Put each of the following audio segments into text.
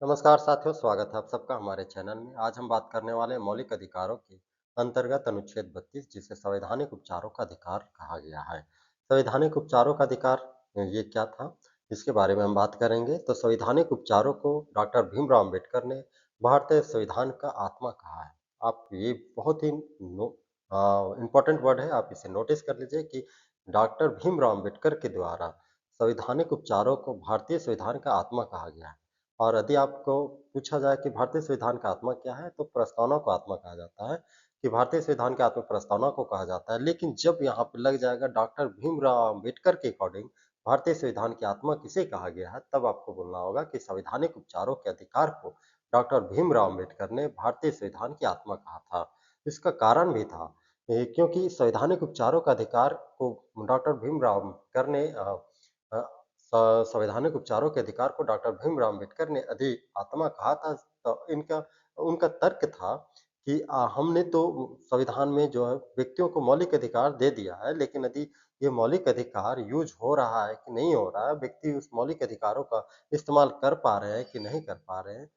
नमस्कार साथियों, स्वागत है आप सबका हमारे चैनल में। आज हम बात करने वाले हैं मौलिक अधिकारों के अंतर्गत अनुच्छेद 32 जिसे संवैधानिक उपचारों का अधिकार कहा गया है। संवैधानिक उपचारों का अधिकार ये क्या था? इसके बारे में हम बात करेंगे। तो संवैधानिक उपचारों को डॉक्टर भीमराव अम्बेडकर ने भारतीय संविधान का आत्मा कहा है। आप ये बहुत ही इम्पोर्टेंट वर्ड है, आप इसे नोटिस कर लीजिए कि डॉक्टर भीमराव अम्बेडकर के द्वारा संवैधानिक उपचारों को भारतीय संविधान का आत्मा कहा गया है। और यदि आपको पूछा जाए कि भारतीय संविधान का आत्मा क्या है, तो प्रस्तावना को आत्मा कहा जाता है, कि भारतीय संविधान के आत्मा प्रस्तावना को कहा जाता है। लेकिन जब यहाँ पे लग जाएगा डॉक्टर भीमराव अम्बेडकर के अकॉर्डिंग भारतीय संविधान की आत्मा किसे कहा गया है, तब आपको बोलना होगा कि संवैधानिक उपचारों के अधिकार को डॉक्टर भीमराव अम्बेडकर ने भारतीय संविधान की आत्मा कहा था। इसका कारण भी था क्योंकि संवैधानिक उपचारों का अधिकार को डॉक्टर भीमराव अम्बेडकर ने अ, संवैधानिक उपचारों के अधिकार को डॉक्टर भीमराव अम्बेडकर ने आत्मा कहा था। तो इनका उनका तर्क था कि हमने तो संविधान में जो है व्यक्तियों को मौलिक अधिकार दे दिया है, लेकिन यदि ये मौलिक अधिकार यूज़ हो रहा है कि नहीं हो रहा है, व्यक्ति उस मौलिक अधिकारों का इस्तेमाल कर पा रहे हैं कि नहीं कर पा रहे हैं,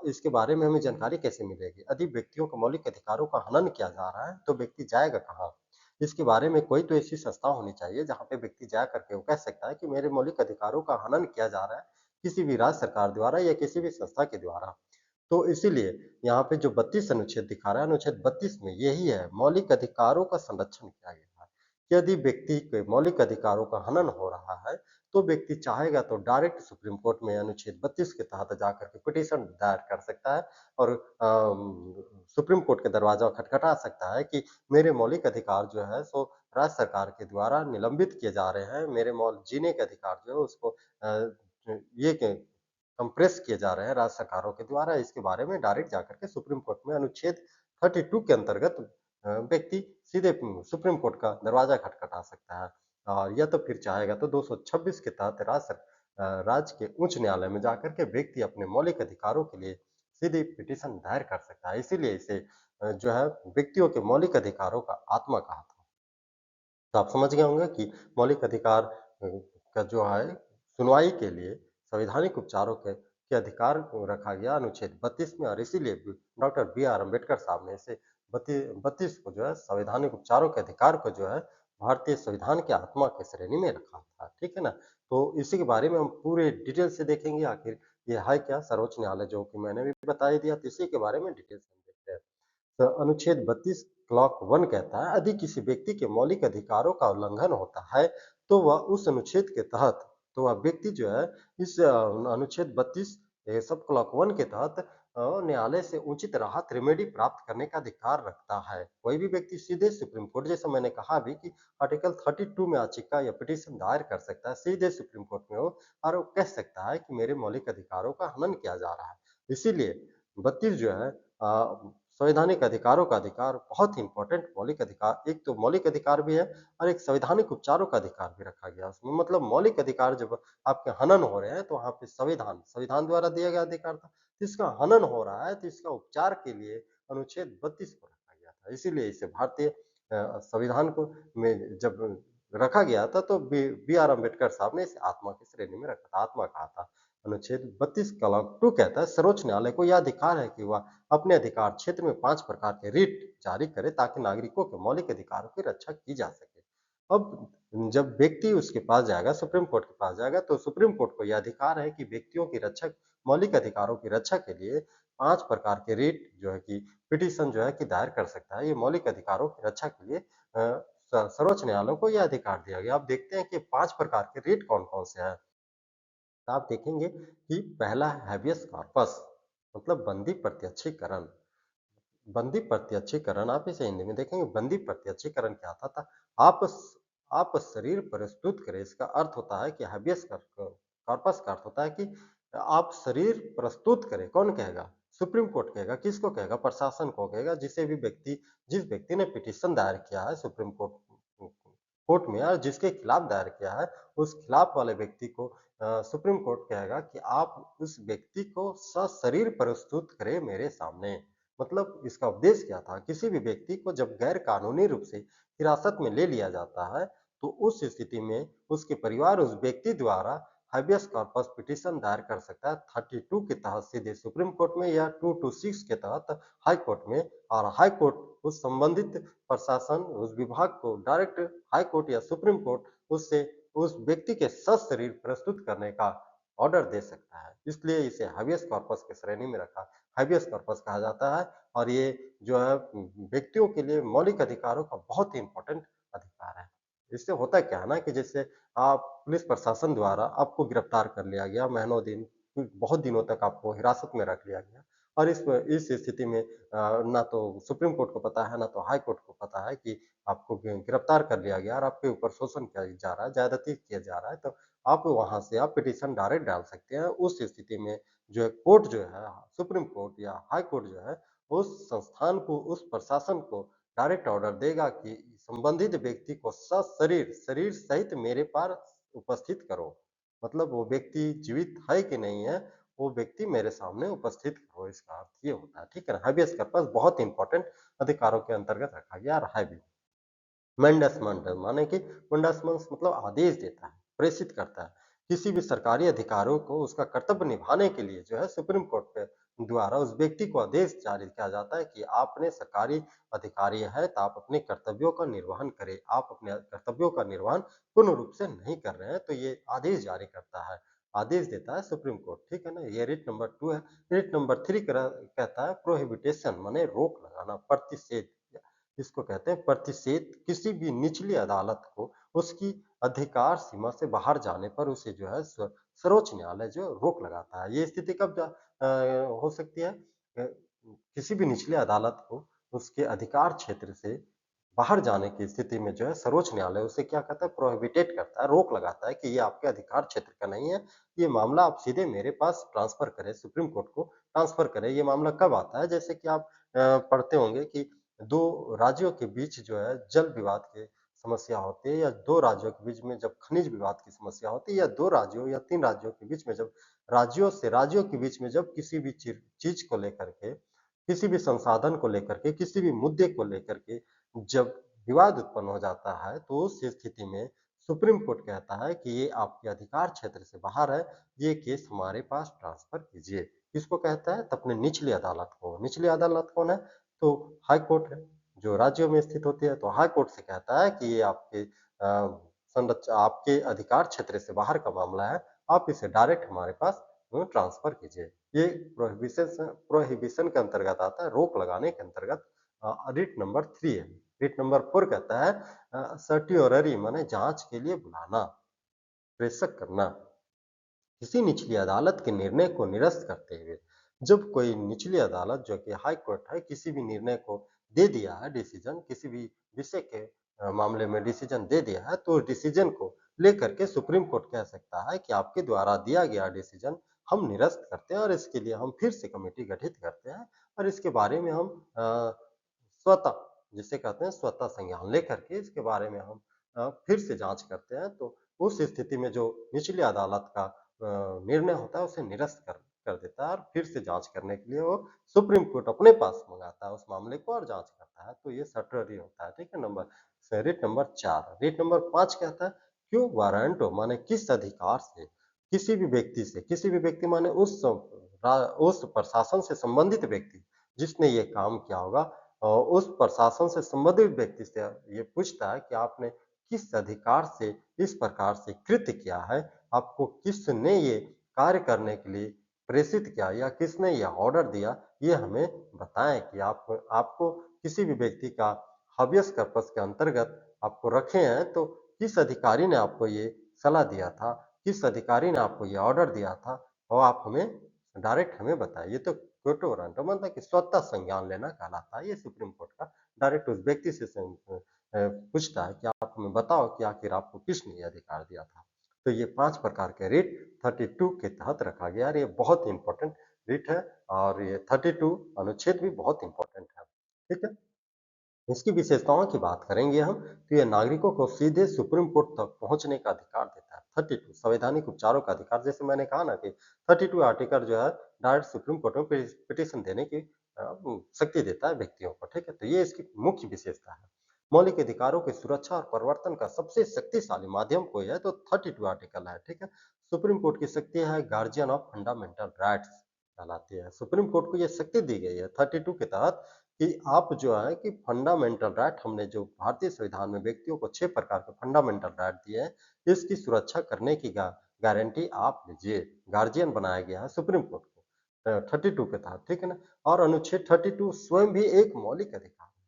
इसके बारे में हमें जानकारी कैसे मिलेगी? यदि व्यक्तियों को मौलिक अधिकारों का हनन किया जा रहा है, तो व्यक्ति जाएगा कहाँ? इसके बारे में कोई तो ऐसी संस्था होनी चाहिए जहाँ पे व्यक्ति जा करके वो कह सकता है कि मेरे मौलिक अधिकारों का हनन किया जा रहा है, किसी भी राज्य सरकार द्वारा या किसी भी संस्था के द्वारा। तो इसीलिए यहाँ पे जो 32 अनुच्छेद दिखा रहा है, अनुच्छेद 32 में यही है, मौलिक अधिकारों का संरक्षण किया गया है। कि यदि व्यक्ति के मौलिक अधिकारों का हनन हो रहा है, तो व्यक्ति चाहेगा तो डायरेक्ट सुप्रीम कोर्ट में अनुच्छेद 32 के तहत जाकर के पिटीशन दायर कर सकता है और सुप्रीम कोर्ट के दरवाजा खटखटा सकता है कि मेरे मौलिक अधिकार जो है सो राज्य सरकार के द्वारा निलंबित किए जा रहे हैं। मेरे मौल जीने के अधिकार जो है उसको ये के कंप्रेस किए जा रहे हैं राज्य सरकारों के द्वारा। इसके बारे में डायरेक्ट जाकर के सुप्रीम कोर्ट में अनुच्छेद 32 के अंतर्गत व्यक्ति सीधे सुप्रीम कोर्ट का दरवाजा खटखटा सकता है। और या तो फिर चाहेगा तो 226 के तहत राज्य के उच्च न्यायालय में जाकर के व्यक्ति अपने मौलिक अधिकारों के लिए सीधे पिटीशन दायर कर सकता है। इसीलिए इसे जो है व्यक्तियों के मौलिक अधिकारों का आत्मा कहा था। तो आप समझ गए होंगे कि मौलिक अधिकार का जो है सुनवाई के लिए संवैधानिक उपचारों के अधिकार को रखा गया अनुच्छेद 32 में और इसीलिए डॉक्टर बी आर अम्बेडकर साहब ने इसे 32 को जो है संवैधानिक उपचारों के अधिकार को जो है भारतीय संविधान की आत्मा की श्रेणी में रखा था। ठीक है ना? तो इसी के बारे में हम पूरे डिटेल से देखेंगे आखिर ये है क्या सर्वोच्च न्यायालय जो कि मैंने भी बता ही दिया, तो इसी के बारे में डिटेल से हम देखते हैं। तो अनुच्छेद 32 क्लॉक 1 कहता है यदि किसी व्यक्ति के मौलिक अधिकारों का उल्लंघन होता है तो वह उस अनुच्छेद के तहत तो वह व्यक्ति जो है इस अनुच्छेद 32 सब क्लॉक 1 के तहत न्यायालय से उचित राहत रेमेडी प्राप्त करने का अधिकार रखता है। कोई भी व्यक्ति सीधे सुप्रीम कोर्ट जैसा मैंने कहा भी कि आर्टिकल 32 में याचिका या पिटीशन दायर कर सकता है सीधे सुप्रीम कोर्ट में वो और वो कह सकता है कि मेरे मौलिक अधिकारों का हनन किया जा रहा है। इसीलिए 32 जो है संवैधानिक अधिकारों का अधिकार बहुत ही इम्पोर्टेंट मौलिक अधिकार एक तो मौलिक अधिकार भी है और एक संवैधानिक उपचारों का अधिकार भी रखा गया है उसमें। मतलब मौलिक अधिकार जब आपके हनन हो रहे हैं तो वहाँ पे संविधान द्वारा दिया गया अधिकार था। तो इसका हनन हो रहा है तो इसका उपचार के लिए अनुच्छेद 32 को रखा गया था। इसीलिए इसे भारतीय संविधान को में जब रखा गया था तो बी आर अम्बेडकर साहब ने इसे आत्मा की श्रेणी में रखा था, आत्मा कहा था। अनुच्छेद 32 क्लॉक 2 कहता है सर्वोच्च न्यायालय को यह अधिकार है कि वह अपने अधिकार क्षेत्र में 5 प्रकार के रिट जारी करे ताकि नागरिकों के मौलिक अधिकारों की रक्षा की जा सके। अब जब व्यक्ति उसके पास जाएगा, सुप्रीम कोर्ट के पास जाएगा, तो सुप्रीम कोर्ट को यह अधिकार है कि व्यक्तियों की रक्षा मौलिक अधिकारों की रक्षा के लिए 5 प्रकार के रिट जो है कि पिटीशन जो है कि दायर कर सकता है। ये मौलिक अधिकारों की रक्षा के लिए सर्वोच्च न्यायालय को यह अधिकार दिया गया। अब देखते हैं कि 5 प्रकार के रिट कौन-कौन से हैं। तो आप देखेंगे कि पहला है हैबेयस कॉर्पस मतलब बंदी प्रत्यक्षीकरण। बंदी प्रत्यक्षीकरण आप इसे हिंदी में देखेंगे बंदी प्रत्यक्षीकरण क्या होता था? आप स आप शरीर प्रस्तुत करें इसका अर्थ होता है कि हैबेयस कॉर्पस का अर्थ होता है कि आप शरीर प्रस्तुत करें, कौन कहेगा? सुप्रीम कोर्ट कहेगा, किसको कहेगा? प्रशासन को कहेगा, जिस व्यक्ति ने पिटीशन दायर किया है सुप्रीम कोर्ट में और जिसके खिलाफ दायर किया है, उस खिलाफ वाले व्यक्ति को सुप्रीम कोर्ट कहेगा कि आप उस व्यक्ति को सशरीर प्रस्तुत करें मेरे सामने। मतलब इसका उद्देश्य क्या था? किसी भी व्यक्ति को जब गैर कानूनी रूप से हिरासत में ले लिया जाता है, तो उस स्थिति में उसके परिवार उस व्यक्ति द्वारा हाबियस कॉर्पस पिटीशन दायर कर सकता है 32 के तहत सीधे सुप्रीम कोर्ट में या 226 के तहत हाई कोर्ट में। और हाई कोर्ट उस संबंधित प्रशासन उस विभाग को डायरेक्ट हाई कोर्ट या सुप्रीम कोर्ट उससे उस व्यक्ति के सशरीर प्रस्तुत करने का ऑर्डर दे सकता है। इसलिए इसे हाबियस कॉर्पस की श्रेणी में रखा हाबियस कॉर्पस कहा जाता है। और ये जो है व्यक्तियों के लिए मौलिक अधिकारों का बहुत ही इम्पोर्टेंट अधिकार है। इससे होता क्या है ना कि जैसे आप पुलिस प्रशासन द्वारा आपको गिरफ्तार कर लिया गया, महीनों दिन, बहुत दिनों तक आपको हिरासत में रख लिया गया और इस स्थिति में ना तो सुप्रीम कोर्ट को पता है, ना तो हाई कोर्ट को पता है कि आपको गिरफ्तार कर लिया गया और आपके ऊपर शोषण किया जा रहा है, ज्यादती किया जा रहा है, तो आप वहां से आप पिटीशन डायरेक्ट डाल सकते हैं। उस स्थिति में जो है कोर्ट जो है सुप्रीम कोर्ट या हाई कोर्ट जो है उस संस्थान को उस प्रशासन को डायरेक्ट ऑर्डर देगा कि संबंधित व्यक्ति को सशरीर शरीर सहित मेरे पास उपस्थित करो। मतलब वो व्यक्ति जीवित है कि नहीं है, वो व्यक्ति मेरे सामने उपस्थित करो, इसका अर्थ ये होता है। ठीक है ना? हाबियस कॉर्पस बहुत इंपॉर्टेंट अधिकारों के अंतर्गत रखा गया और है भी। मैंडेसमंट माने कि मैंडेसमंट मतलब आदेश देता है, प्रेषित करता है। किसी भी सरकारी अधिकारियों को उसका कर्तव्य निभाने के लिए जो है सुप्रीम कोर्ट के द्वारा उस व्यक्ति को आदेश जारी किया जाता है कि आपने सरकारी अधिकारी है तो आप अपने कर्तव्यों का निर्वहन करें। आप अपने कर्तव्यों का निर्वहन पूर्ण रूप से नहीं कर रहे हैं, तो ये आदेश जारी करता है। आदेश देता है सुप्रीम कोर्ट, ठीक है ना? ये रिट नंबर 2 है। रिट नंबर 3 कहता है प्रोहिबिटेशन माने रोक लगाना, प्रतिषेध। इसको कहते हैं प्रतिषेध। किसी भी निचली अदालत को उसकी अधिकार सीमा से बाहर जाने पर उसे जो है सर्वोच्च न्यायालय जो रोक लगाता है। ये स्थिति कब हो सकती है? किसी भी निचली अदालत को उसके अधिकार क्षेत्र से बाहर जाने की स्थिति में जो है सर्वोच्च न्यायालय उसे क्या कहता है? प्रोहिबिटेट करता है, रोक लगाता है कि ये आपके अधिकार क्षेत्र का नहीं है। ये मामला आप सीधे मेरे पास ट्रांसफर करें, सुप्रीम कोर्ट को ट्रांसफर करें। ये मामला कब आता है? जैसे कि आप पढ़ते होंगे कि 2 राज्यों के बीच जो है जल विवाद की समस्या होती है, या 2 राज्यों के बीच में जब खनिज विवाद की समस्या होती है, या 2 राज्यों या 3 राज्यों के बीच में जब राज्यों के बीच में जब किसी भी चीज को लेकर के, किसी भी संसाधन को लेकर के, किसी भी मुद्दे को लेकर के जब विवाद उत्पन्न हो जाता है, तो उस स्थिति में सुप्रीम कोर्ट कहता है कि ये आपके अधिकार क्षेत्र से बाहर है, ये केस हमारे पास ट्रांसफर कीजिए। किसको कहता है? तो अपने निचली अदालत को। निचली अदालत कौन है? तो हाई कोर्ट है, जो राज्यों में स्थित होती है। तो हाई कोर्ट से कहता है कि ये आपके आपके अधिकार क्षेत्र से बाहर का मामला है, आप इसे डायरेक्ट हमारे पास ट्रांसफर कीजिए। ये प्रोहिबिशन के अंतर्गत आता है, रोक लगाने के अंतर्गत रिट नंबर 3 है। रिट नंबर 4 कहता है सर्टियोररी माने जांच के लिए बुलाना, प्रेषक करना। किसी निचली अदालत के निर्णय को निरस्त करते हुए जब कोई निचली अदालत जो कि हाई कोर्ट है किसी भी निर्णय को दे दिया है, डिसीजन किसी भी विषय के मामले में डिसीजन दे दिया है, तो डिसीजन को लेकर के सुप्रीम कोर्ट कह सकता है कि आपके द्वारा दिया गया डिसीजन हम निरस्त करते हैं और इसके लिए हम फिर से कमेटी गठित करते हैं और इसके बारे में हम स्वतः जिसे कहते हैं स्वतः संज्ञान लेकर के इसके बारे में हम फिर से जांच करते हैं। तो उस स्थिति में जो निचली अदालत का निर्णय होता है उसे निरस्त कर देता है और फिर से जांच करने के लिए वो सुप्रीम कोर्ट अपने पास मंगाता है उस मामले को और जांच करता है। तो ये सटरी होता है। ठीक है? Writ number 4। रिट नंबर 5 कहता है क्यों वारंटो माने किस अधिकार से किसी भी व्यक्ति माने उस प्रशासन से संबंधित व्यक्ति जिसने ये काम किया होगा उस प्रशासन से संबंधित व्यक्ति से ये पूछता है कि आपने किस अधिकार से इस प्रकार से कृत्य किया है, आपको किसने ये कार्य करने के लिए प्रेषित किया या किसने ये ऑर्डर दिया, ये हमें बताएं कि आप आपको किसी भी व्यक्ति का हाबियस कॉर्पस के अंतर्गत आपको रखे हैं, तो किस अधिकारी ने आपको ये सलाह दिया था, किस अधिकारी ने आपको ये ऑर्डर दिया था, और आप हमें डायरेक्ट हमें बताइए। ये तो कोर्टो वारंट मतलब कि स्वतः संज्ञान लेना कहलाता है। ये सुप्रीम कोर्ट का डायरेक्ट उस व्यक्ति से पूछता है कि आप हमें बताओ कि आखिर आपको किसने ये अधिकार दिया था। तो ये 5 प्रकार के रिट 32 के तहत रखा गया और ये बहुत इंपॉर्टेंट रिट है और ये 32 अनुच्छेद भी बहुत इंपॉर्टेंट है। ठीक है? इसकी विशेषताओं की बात करेंगे हम, तो ये नागरिकों को सीधे सुप्रीम कोर्ट तक पहुंचने का अधिकार देता है। 32 संवैधानिक उपचारों का अधिकार, जैसे मैंने कहा ना कि 32 आर्टिकल जो है डायरेक्ट सुप्रीम कोर्ट में पिटिशन देने की शक्ति देता है व्यक्तियों को। ठीक है? तो ये इसकी मुख्य विशेषता है। मौलिक अधिकारों की सुरक्षा और परिवर्तन का सबसे शक्तिशाली माध्यम कोई है तो 32 आर्टिकल है। ठीक है? सुप्रीम कोर्ट की शक्ति है गार्जियन ऑफ फंडामेंटल राइट्स कहलाती है। सुप्रीम कोर्ट को ये शक्ति दी गई है 32 के तहत कि आप जो है कि फंडामेंटल राइट हमने जो भारतीय संविधान में व्यक्तियों को 6 प्रकार के फंडामेंटल राइट दिए हैं, इसकी सुरक्षा करने की गारंटी आप लीजिए। गार्जियन बनाया गया है सुप्रीम कोर्ट को 32 के तहत, ठीक है ना? और अनुच्छेद 32 स्वयं भी एक मौलिक अधिकार है।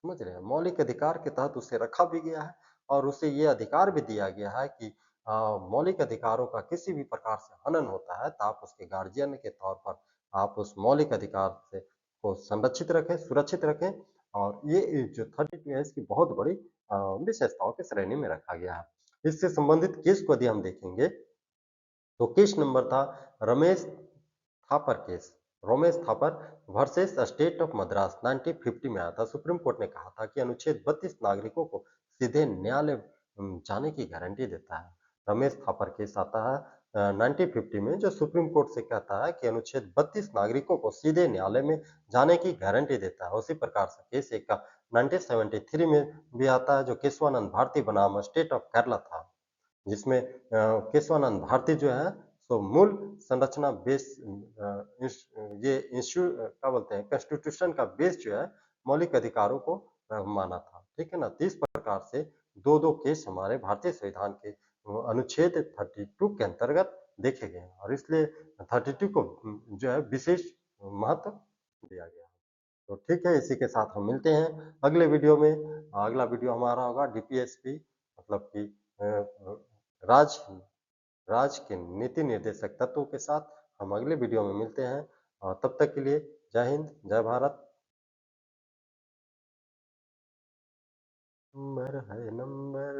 समझ रहे हैं? मौलिक अधिकार के तहत उसे रखा भी गया है और उसे ये अधिकार भी दिया गया है कि मौलिक अधिकारों का किसी भी प्रकार से हनन होता है तो आप उसके गार्जियन के तौर पर आप उस मौलिक अधिकार से को संरक्षित रखें, सुरक्षित रखें और ये जो 32 है इसकी बहुत बड़ी विशेषताओं की श्रेणी में रखा गया है। इससे संबंधित केस को यदि हम देखेंगे तो केस नंबर था Ramesh Thapar case, Romesh Thapar versus state of Madras 1950 में आया था। सुप्रीम कोर्ट ने कहा था कि अनुच्छेद 32 नागरिकों को सीधे न्यायालय जाने की गारंटी देता है। रमेश थापर केस आता है 1950 में जो सुप्रीम कोर्ट से कहता है कि अनुच्छेद 32 नागरिकों को सीधे न्यायालय में जाने की गारंटी देता है। उसी प्रकार से केस एक का 1973 में भी आता है जो केशवानंद भारती बनाम स्टेट ऑफ केरला था। जिसमें केशवानंद भारती जो है सो मूल संरचना बेस ये क्या बोलते हैं कॉन्स्टिट्यूशन का बेस जो है मौलिक अधिकारों को माना था, ठीक है ना? तो इस प्रकार से दो दो केस हमारे भारतीय संविधान के अनुच्छेद 32 के अंतर्गत देखे गए हैं और इसलिए 32 को जो है विशेष महत्व दिया गया है। तो ठीक है, इसी के साथ हम मिलते हैं अगले वीडियो में। अगला वीडियो हमारा होगा डीपीएसपी मतलब कि राज राज के नीति निर्देशक तत्वों के साथ हम अगले वीडियो में मिलते हैं और तब तक के लिए जय हिंद, जय भारत। नंबर है नंबर